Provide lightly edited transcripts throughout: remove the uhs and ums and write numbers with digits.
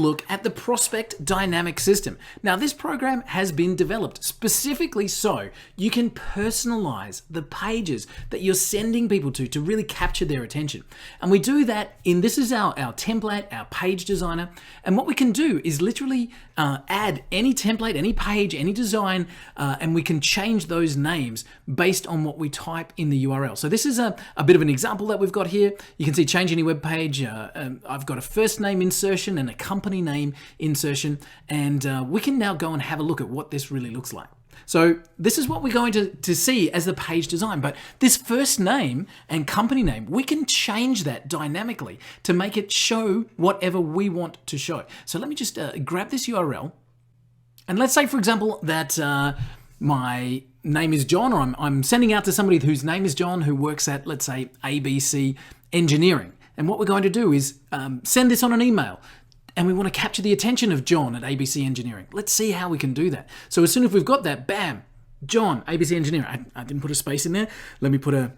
look at the Prospect Dynamic System. Now, this program has been developed specifically so you can personalize the pages that you're sending people to really capture their attention. And we do that this is our template, our page designer. And what we can do is literally add any template, any page, any design, and we can change those names based on what we type in the URL. So this is a bit of an example that we've got here. You can see change any web page. I've got a first name insertion and a company name insertion, and we can now go and have a look at what this really looks like. So this is what we're going to see as the page design, but this first name and company name, we can change that dynamically to make it show whatever we want to show. So let me just grab this URL, and let's say, for example, that my name is John, or I'm sending out to somebody whose name is John who works at, let's say, ABC Engineering. And what we're going to do is send this on an email. And we want to capture the attention of John at ABC Engineering. Let's see how we can do that. So as soon as we've got that, bam, John, ABC Engineering. I didn't put a space in there. Let me put a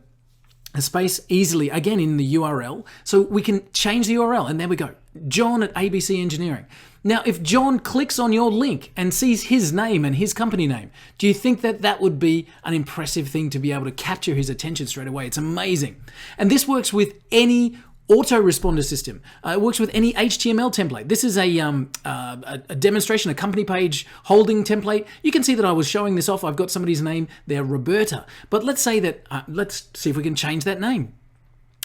space easily again in the URL. So we can change the URL, and there we go. John at ABC Engineering. Now, if John clicks on your link and sees his name and his company name, do you think that that would be an impressive thing to be able to capture his attention straight away? It's amazing. And this works with any autoresponder system. It works with any HTML template. This is a demonstration, a company page holding template. You can see that I was showing this off. I've got somebody's name there, Roberta. But let's say that, let's see if we can change that name.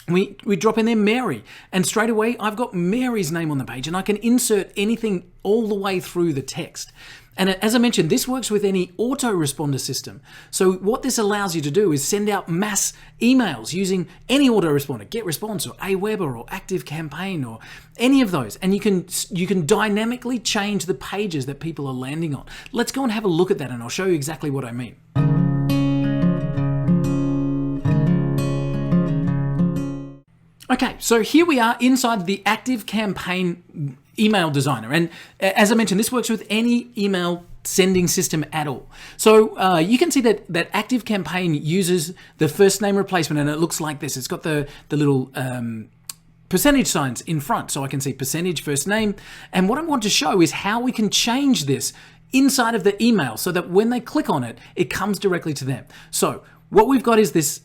We drop in there Mary, and straight away I've got Mary's name on the page, and I can insert anything all the way through the text. And as I mentioned, this works with any autoresponder system. So what this allows you to do is send out mass emails using any autoresponder, GetResponse or Aweber or ActiveCampaign or any of those. And you can dynamically change the pages that people are landing on. Let's go and have a look at that, and I'll show you exactly what I mean. Okay, so here we are inside the ActiveCampaign email designer. And as I mentioned, this works with any email sending system at all. So you can see that ActiveCampaign uses the first name replacement, and it looks like this. It's got the little percentage signs in front, so I can see percentage first name. And what I want to show is how we can change this inside of the email so that when they click on it, it comes directly to them. So what we've got is this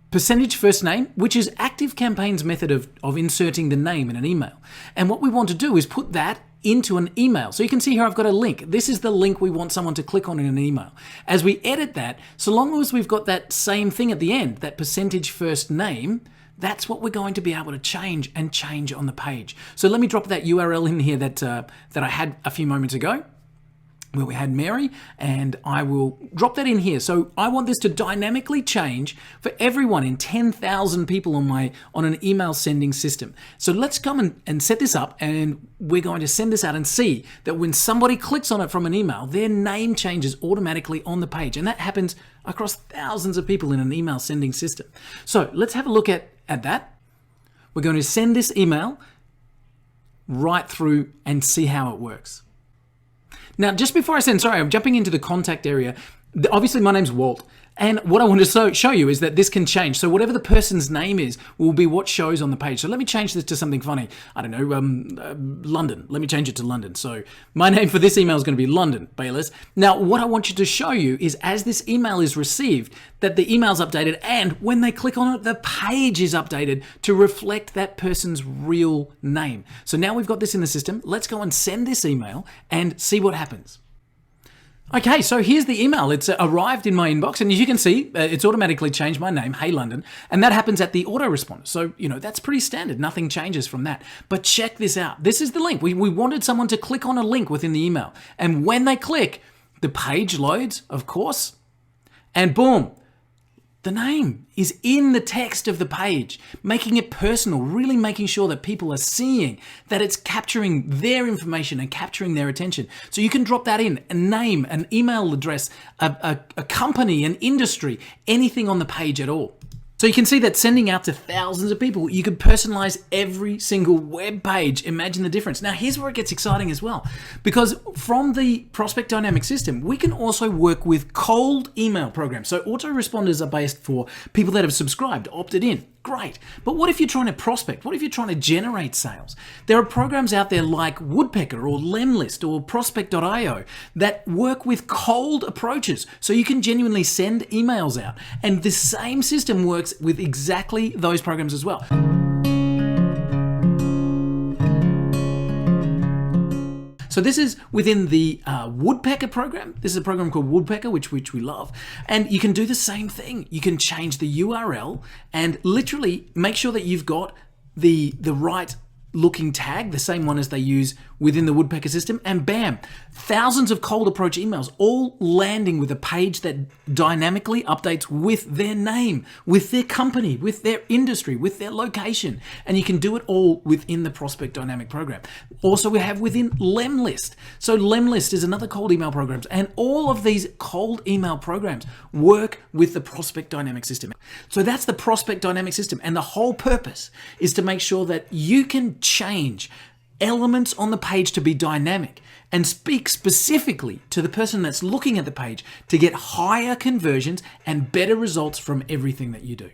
percentage first name, which is ActiveCampaign's method of inserting the name in an email. And what we want to do is put that into an email. So you can see here I've got a link. This is the link we want someone to click on in an email. As we edit that, so long as we've got that same thing at the end, that percentage first name, that's what we're going to be able to change on the page. So let me drop that URL in here that I had a few moments ago, where we had Mary, and I will drop that in here. So I want this to dynamically change for everyone in 10,000 people on an email sending system. So let's come and set this up, and we're going to send this out and see that when somebody clicks on it from an email, their name changes automatically on the page. And that happens across thousands of people in an email sending system. So let's have a look at that. We're going to send this email right through and see how it works. Now, just before I send, sorry, I'm jumping into the contact area. Obviously, my name's Walt. And what I want to show you is that this can change. So whatever the person's name is will be what shows on the page. So let me change this to something funny. I don't know, London. Let me change it to London. So my name for this email is going to be London Bayliss. Now, what I want you to show you is as this email is received, that the email's updated, and when they click on it, the page is updated to reflect that person's real name. So now we've got this in the system. Let's go and send this email and see what happens. Okay, so here's the email. It's arrived in my inbox, and as you can see, it's automatically changed my name, Hey London, and that happens at the autoresponder. So, that's pretty standard. Nothing changes from that. But check this out. This is the link. We wanted someone to click on a link within the email, and when they click, the page loads, of course, and boom, the name is in the text of the page, making it personal, really making sure that people are seeing that it's capturing their information and capturing their attention. So you can drop that in, a name, an email address, a company, an industry, anything on the page at all. So you can see that sending out to thousands of people, you could personalize every single web page. Imagine the difference. Now, here's where it gets exciting as well, because from the Prospect Dynamic System, we can also work with cold email programs. So autoresponders are based for people that have subscribed, opted in. Great. But what if you're trying to prospect? What if you're trying to generate sales? There are programs out there like Woodpecker or Lemlist or Prospect.io that work with cold approaches. So you can genuinely send emails out. And the same system works with exactly those programs as well. So this is within the Woodpecker program. This is a program called Woodpecker, which we love. And you can do the same thing. You can change the URL and literally make sure that you've got the right looking tag, the same one as they use within the Woodpecker system, and bam, thousands of cold approach emails, all landing with a page that dynamically updates with their name, with their company, with their industry, with their location. And you can do it all within the Prospect Dynamic program. Also, we have within Lemlist. So Lemlist is another cold email program, and all of these cold email programs work with the Prospect Dynamic system. So that's the Prospect Dynamic system, and the whole purpose is to make sure that you can change elements on the page to be dynamic and speak specifically to the person that's looking at the page to get higher conversions and better results from everything that you do.